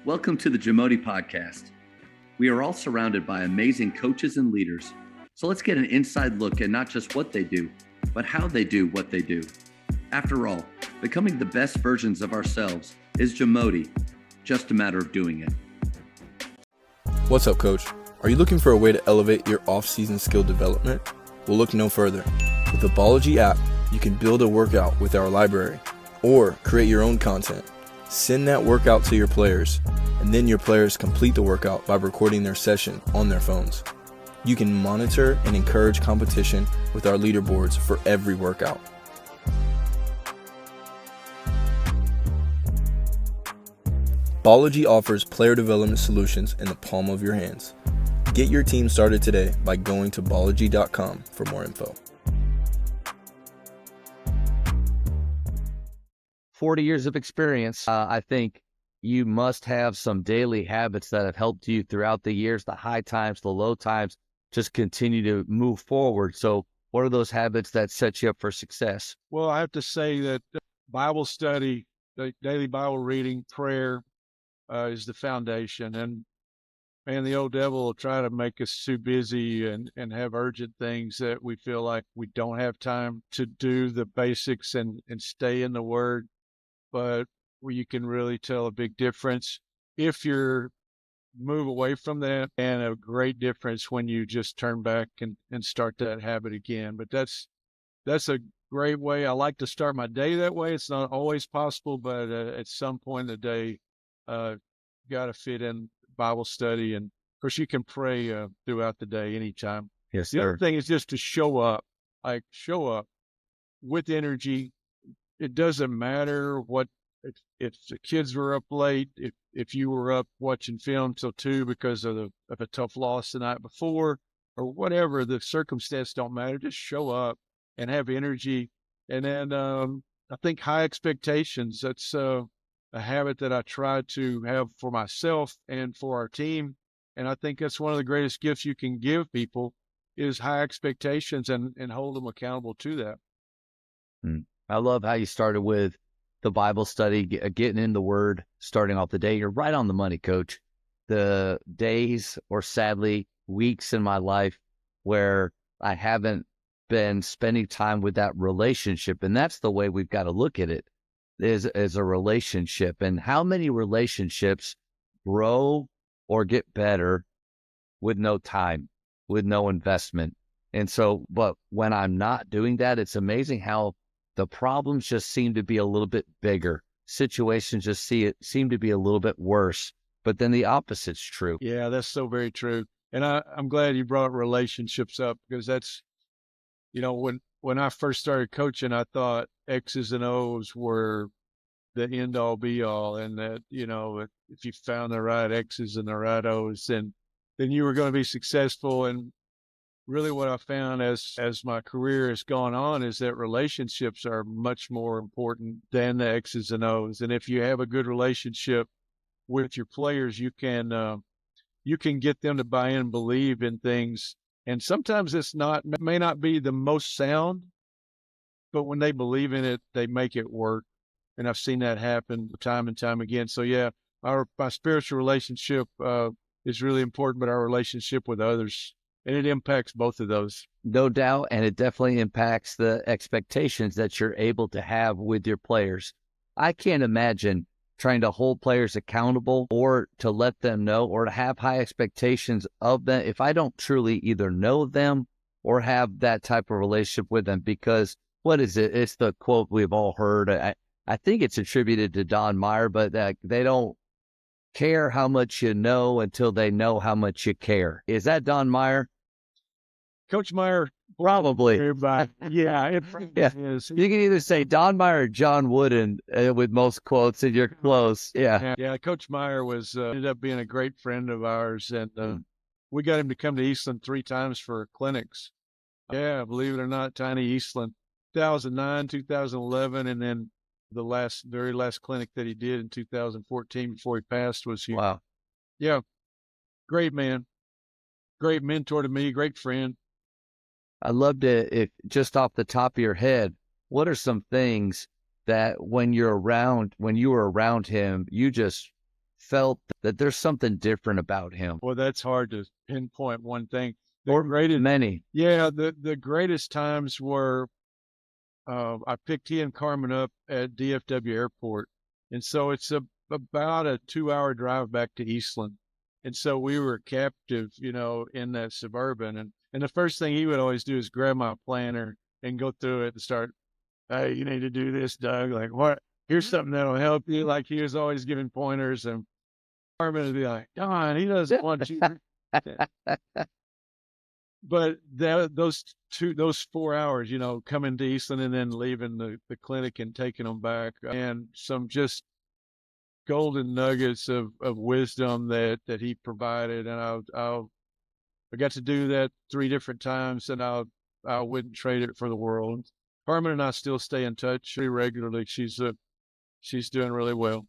Welcome to the JAMODI Podcast. We are all surrounded by amazing coaches and leaders, so let's get an inside look at not just what they do, but how they do what they do. After all, becoming the best versions of ourselves is JAMODI, just a matter of doing it. What's up, Coach? Are you looking for a way to elevate your off-season skill development? Well, look no further. With the Bology app, you can build a workout with our library or create your own content. Send that workout to your players, and then your players complete the workout by recording their session on their phones. You can monitor and encourage competition with our leaderboards for every workout. Bology offers player development solutions in the palm of your hands. Get your team started today by going to bology.com for more info. 40 years of experience, I think you must have some daily habits that have helped you throughout the years, the high times, the low times, just continue to move forward. So what are those habits that set you up for success? Well, I have to say that Bible study, the daily Bible reading, prayer is the foundation. And man, the old devil will try to make us too busy and have urgent things that we feel like we don't have time to do the basics and stay in the Word. But where you can really tell a big difference if you move away from that, and a great difference when you just turn back and start that habit again. But that's a great way. I like to start my day that way. It's not always possible, but at some point in the day, got to fit in Bible study. And of course, you can pray throughout the day anytime. Yes, The sir. other thing is just to show up with energy. It doesn't matter what, if the kids were up late, if you were up watching film till 2 because of a tough loss the night before, or whatever, the circumstance don't matter. Just show up and have energy. And then I think high expectations, that's a habit that I try to have for myself and for our team. And I think that's one of the greatest gifts you can give people is high expectations and hold them accountable to that. I love how you started with the Bible study, getting in the Word, starting off the day. You're right on the money, Coach. The days, or sadly, weeks in my life where I haven't been spending time with that relationship, and that's the way we've got to look at it, is a relationship. And how many relationships grow or get better with no time, with no investment? And so, but when I'm not doing that, it's amazing how the problems just seem to be a little bit bigger. Situations just seem to be a little bit worse. But then the opposite's true. Yeah, that's so very true. And I'm glad you brought relationships up, because that's, when I first started coaching, I thought X's and O's were the end all be all. And that, if you found the right X's and the right O's, then you were going to be successful. And really what I found as my career has gone on is that relationships are much more important than the X's and O's. And if you have a good relationship with your players, you can get them to buy in and believe in things. And sometimes may not be the most sound, but when they believe in it, they make it work. And I've seen that happen time and time again. So yeah, my spiritual relationship is really important, but our relationship with others, and it impacts both of those. No doubt. And it definitely impacts the expectations that you're able to have with your players. I can't imagine trying to hold players accountable or to let them know or to have high expectations of them if I don't truly either know them or have that type of relationship with them. Because what is it? It's the quote we've all heard. I think it's attributed to Don Meyer, but they don't care how much you know until they know how much you care. Is that Don Meyer? Coach Meyer, probably. Everybody. Yeah, it is. You can either say Don Meyer or John Wooden with most quotes, and you're close. Yeah. Yeah. Coach Meyer ended up being a great friend of ours, and we got him to come to Eastland 3 times for clinics. Yeah, believe it or not, tiny Eastland, 2009, 2011, and then the very last clinic that he did in 2014 before he passed was here. Wow. Yeah, great man, great mentor to me, great friend. I'd love to, if just off the top of your head, what are some things that when you were around him, you just felt that there's something different about him? Well, that's hard to pinpoint one thing. Or many. Yeah, the greatest times were I picked he and Carmen up at DFW Airport, and so it's about a 2-hour drive back to Eastland, and so we were captive, in that Suburban, and the first thing he would always do is grab my planner and go through it and start, hey, you need to do this, Doug. Like, what? Here's something that'll help you. Like, he was always giving pointers, and Carmen would be like, Don, he doesn't want you. But those 4 hours, coming to Eastland and then leaving the clinic and taking them back, and some just golden nuggets of wisdom that he provided. And I got to do that 3 different times, and I wouldn't trade it for the world. Carmen and I still stay in touch pretty regularly. She's doing really well.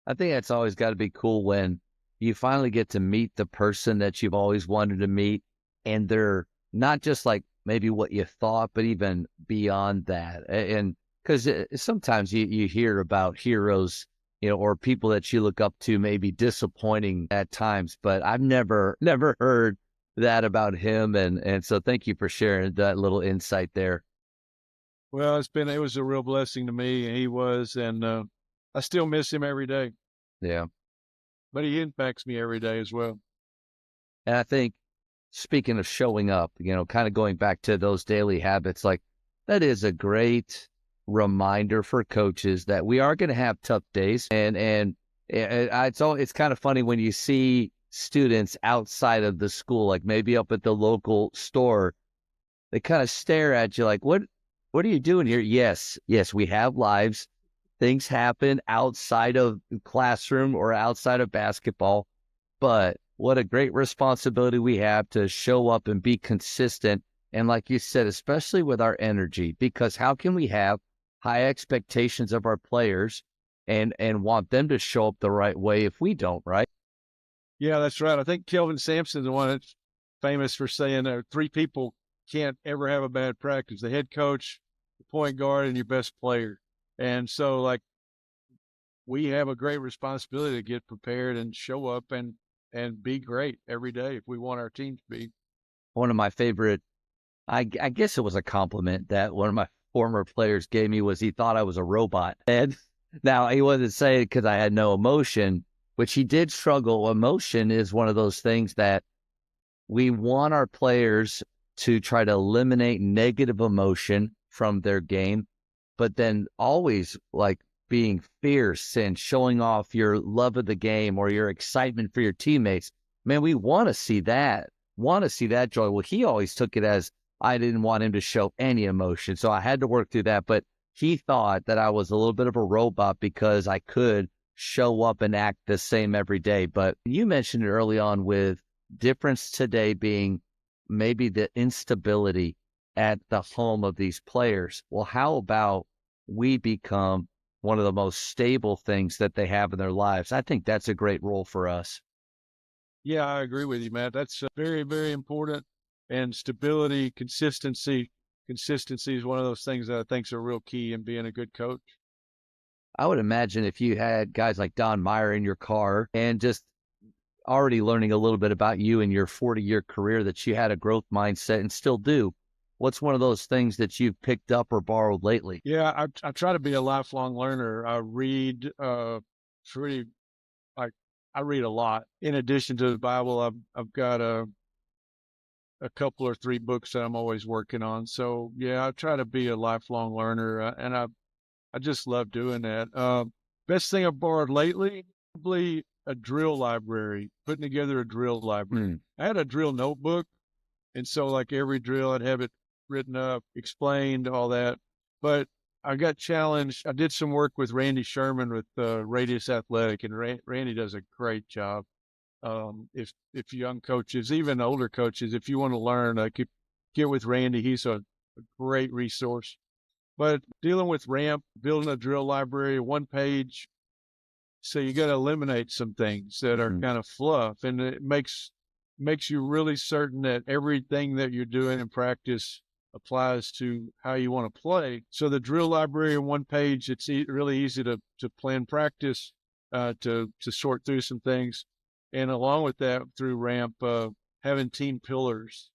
I think that's always got to be cool when you finally get to meet the person that you've always wanted to meet, and they're not just like maybe what you thought, but even beyond that. And because sometimes you hear about heroes, or people that you look up to, maybe disappointing at times, but I've never heard that about him. And so thank you for sharing that little insight there. Well, it was a real blessing to me. He was, and I still miss him every day. Yeah. But he impacts me every day as well. And I think, speaking of showing up, kind of going back to those daily habits, like that is a great reminder for coaches that we are going to have tough days. And it's kind of funny when you see students outside of the school, like maybe up at the local store, they kind of stare at you like, what are you doing here? Yes, we have lives. Things happen outside of the classroom or outside of basketball, but what a great responsibility we have to show up and be consistent. And like you said, especially with our energy, because how can we have high expectations of our players and want them to show up the right way if we don't, right? Yeah, that's right. I think Kelvin Sampson's the one that's famous for saying 3 people can't ever have a bad practice: the head coach, the point guard, and your best player. And so, like, we have a great responsibility to get prepared and show up and be great every day if we want our team to be. One of my favorite, I guess it was a compliment that one of my former players gave me, was he thought I was a robot. And now he wasn't saying it because I had no emotion, which he did struggle. Emotion is one of those things that we want our players to try to eliminate negative emotion from their game, but then always like being fierce and showing off your love of the game or your excitement for your teammates. Man, we want to see that joy. Well, he always took it as I didn't want him to show any emotion. So I had to work through that. But he thought that I was a little bit of a robot because I could show up and act the same every day. But you mentioned it early on with difference today being maybe the instability at the home of these players. Well, how about we become one of the most stable things that they have in their lives? I think that's a great role for us. Yeah, I agree with you, Matt. That's very, very important. And stability, consistency is one of those things that I think is a real key in being a good coach. I would imagine if you had guys like Don Meyer in your car and just already learning a little bit about you and your 40-year career, that you had a growth mindset and still do. What's one of those things that you've picked up or borrowed lately? Yeah, I try to be a lifelong learner. I read I read a lot. In addition to the Bible, I've got a couple or 3 books that I'm always working on. So yeah, I try to be a lifelong learner, and I just love doing that. Best thing I've borrowed lately, probably a drill library, putting together a drill library. I had a drill notebook, and so like every drill, I'd have it written up, explained, all that. But I got challenged. I did some work with Randy Sherman with Radius Athletic, and Randy does a great job. If young coaches, even older coaches, if you want to learn, could get with Randy. He's a great resource. But dealing with ramp, building a drill library, 1 page, so you got to eliminate some things that are kind of fluff, and it makes you really certain that everything that you're doing in practice applies to how you want to play. So the drill library on 1 page, it's really easy to plan practice. to sort through some things. And along with that, through RAMP, having team pillars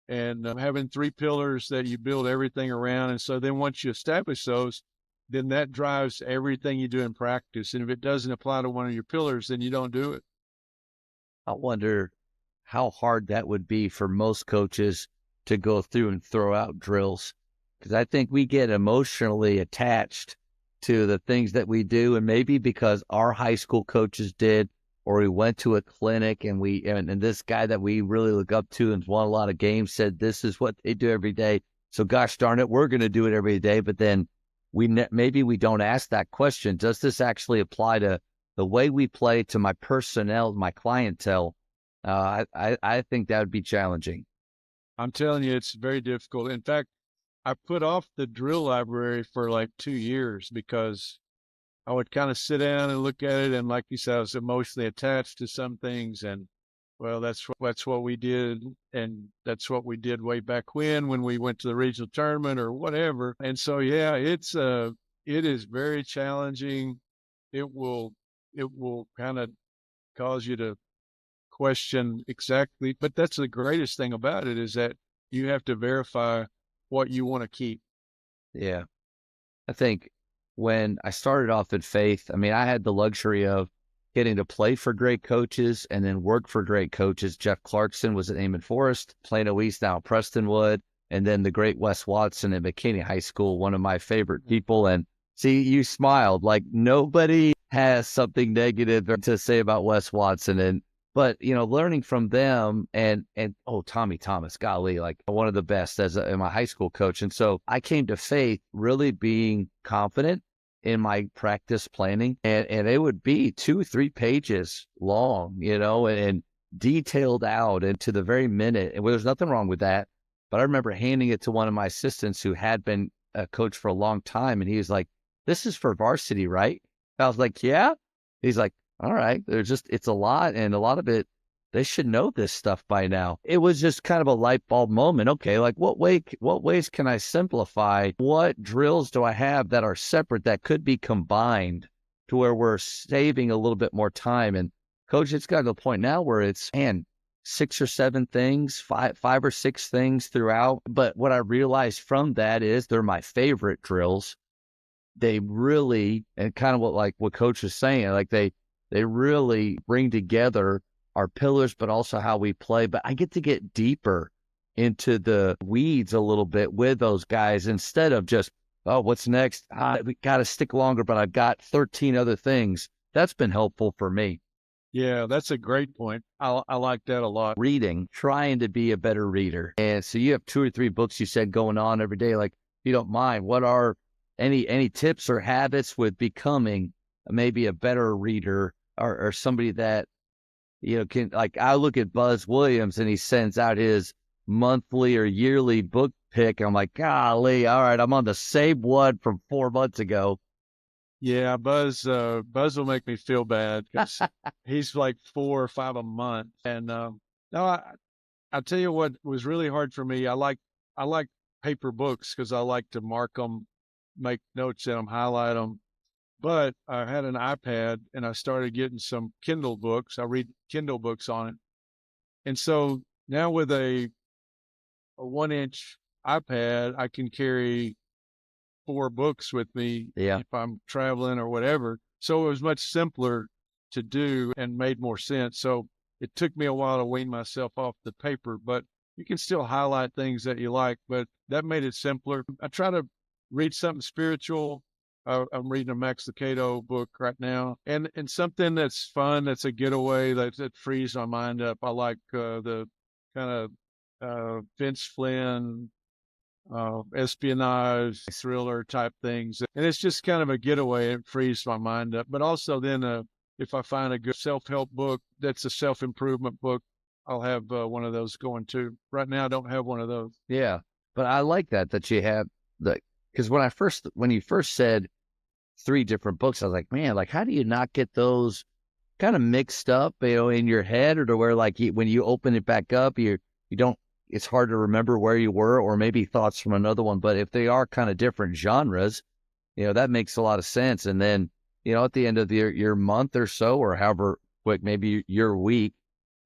and having 3 pillars that you build everything around. And so then once you establish those, then that drives everything you do in practice. And if it doesn't apply to one of your pillars, then you don't do it. I wonder how hard that would be for most coaches to go through and throw out drills, because I think we get emotionally attached to the things that we do, and maybe because our high school coaches did, or we went to a clinic and and this guy that we really look up to and won a lot of games said this is what they do every day. So gosh darn it, we're going to do it every day. But then maybe we don't ask that question. Does this actually apply to the way we play, to my personnel, my clientele? I think that would be challenging. I'm telling you, it's very difficult. In fact, I put off the drill library for like 2 years because I would kind of sit down and look at it. And like you said, I was emotionally attached to some things. And well, that's what we did. And that's what we did way back when we went to the regional tournament or whatever. And so, yeah, it is very challenging. It will kind of cause you to question exactly, but that's the greatest thing about it, is that you have to verify what you want to keep. Yeah. I think when I started off in faith, I mean, I had the luxury of getting to play for great coaches and then work for great coaches. Jeff Clarkson was at Amon Forest, Plano East, now Prestonwood, and then the great Wes Watson at McKinney High School, one of my favorite people. And see, you smiled like nobody has something negative to say about Wes Watson. But, learning from them and Tommy Thomas, golly, like one of the best as my high school coach. And so I came to faith really being confident in my practice planning, and it would be 2-3 pages long, and detailed out and to the very minute. And there's nothing wrong with that. But I remember handing it to one of my assistants who had been a coach for a long time. And he was like, "This is for varsity, right?" I was like, "Yeah." He's like, "All right, it's a lot, and a lot of it, they should know this stuff by now." It was just kind of a light bulb moment. Okay, like what ways can I simplify? What drills do I have that are separate that could be combined to where we're saving a little bit more time? And coach, it's gotten to the point now where it's 6 or 7 things, five or 6 things throughout. But what I realized from that is they're my favorite drills. They really, and kind of what coach was saying, like they really bring together our pillars, but also how we play. But I get to get deeper into the weeds a little bit with those guys instead of just, oh, what's next? We got to stick longer, but I've got 13 other things. That's been helpful for me. Yeah, that's a great point. I like that a lot. Reading, trying to be a better reader. And so you have 2 or 3 books you said going on every day. Like, if you don't mind, what are any tips or habits with becoming maybe a better reader or somebody that, can, like, I look at Buzz Williams and he sends out his monthly or yearly book pick. I'm like, golly, all right, I'm on the same one from 4 months ago. Yeah, Buzz will make me feel bad because he's like 4 or 5 a month. And no, I'll tell you what was really hard for me. I like paper books because I like to mark them, make notes in them, highlight them. But I had an iPad and I started getting some Kindle books. I read Kindle books on it. And so now with a 1-inch iPad, I can carry 4 books with me if I'm traveling or whatever. So it was much simpler to do and made more sense. So it took me a while to wean myself off the paper, but you can still highlight things that you like, but that made it simpler. I try to read something spiritual. I'm reading a Max Lucado book right now, and something that's fun, that's a getaway, that frees my mind up. I like the kind of Vince Flynn, espionage, thriller type things. And it's just kind of a getaway. It frees my mind up. But also then if I find a good self-help book, that's a self-improvement book, I'll have one of those going too. Right now, I don't have one of those. Yeah, but I like that you have because when you first said 3 different books, I was like, man, like, how do you not get those kind of mixed up, in your head, or to where like when you open it back up, you don't, it's hard to remember where you were, or maybe thoughts from another one. But if they are kind of different genres, that makes a lot of sense. And then at the end of your month or so, or however quick, maybe your week,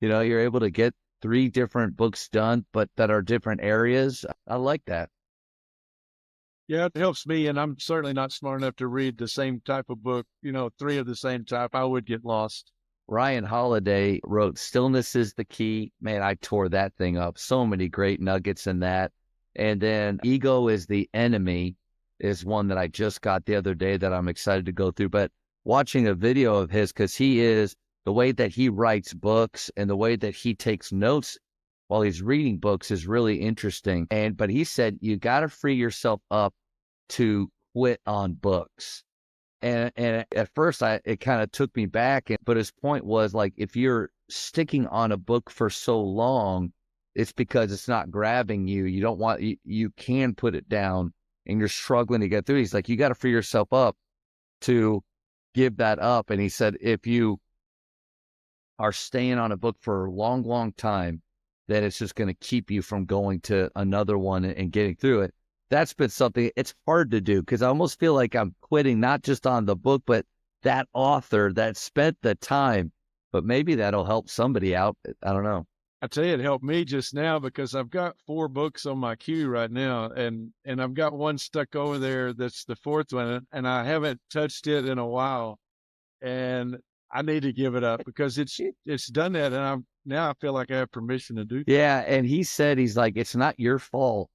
you're able to get 3 different books done, but that are different areas. I like that. Yeah, it helps me, and I'm certainly not smart enough to read the same type of book, 3 of the same type. I would get lost. Ryan Holiday wrote Stillness is the Key. Man, I tore that thing up. So many great nuggets in that. And then Ego is the Enemy is one that I just got the other day that I'm excited to go through. But watching a video of his, because the way that he writes books and the way that he takes notes while he's reading books is really interesting. But he said, you got to free yourself up to quit on books. And at first it kind of took me back, but his point was like, if you're sticking on a book for so long, it's because it's not grabbing you. You don't want, you can put it down and you're struggling to get through. He's like, you got to free yourself up to give that up. And he said, if you are staying on a book for a long, long time, then it's just going to keep you from going to another one and getting through it. That's been something, it's hard to do because I almost feel like I'm quitting, not just on the book, but that author that spent the time. But maybe that'll help somebody out. I don't know. I tell you, it helped me just now because I've got 4 books on my queue right now, and I've got one stuck over there that's the 4th one, and I haven't touched it in a while, and I need to give it up because it's done that, and now I feel like I have permission to do that. Yeah, and he said, he's like, it's not your fault.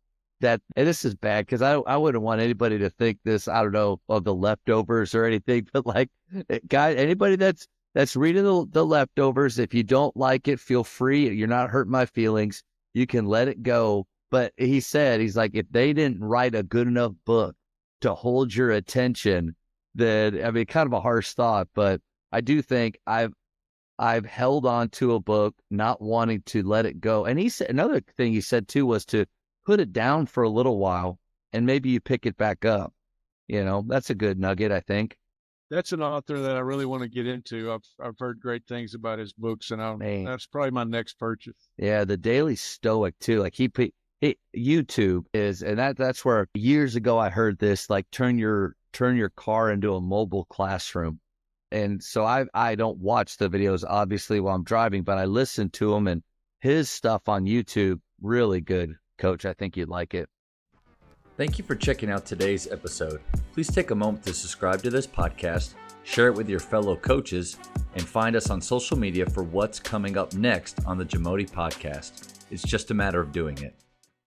And this is bad because I wouldn't want anybody to think this, I don't know, of The Leftovers or anything, but like, guys, anybody that's reading the Leftovers, if you don't like it, feel free. You're not hurting my feelings. You can let it go. But he said, he's like, if they didn't write a good enough book to hold your attention, then, I mean, kind of a harsh thought, but I do think I've held on to a book, not wanting to let it go. And he said, another thing he said too was to put it down for a little while and maybe you pick it back up. That's a good nugget, I think. That's an author that I really want to get into. I've heard great things about his books, and that's probably my next purchase. Yeah, the Daily Stoic too. Like YouTube is, and that's where years ago I heard this, like turn your car into a mobile classroom. And so I don't watch the videos obviously while I'm driving, but I listen to him, and his stuff on YouTube, really good. Coach, I think you'd like it. Thank you for checking out today's episode. Please take a moment to subscribe to this podcast, share it with your fellow coaches, and find us on social media for what's coming up next on the JAMODI Podcast. It's just a matter of doing it.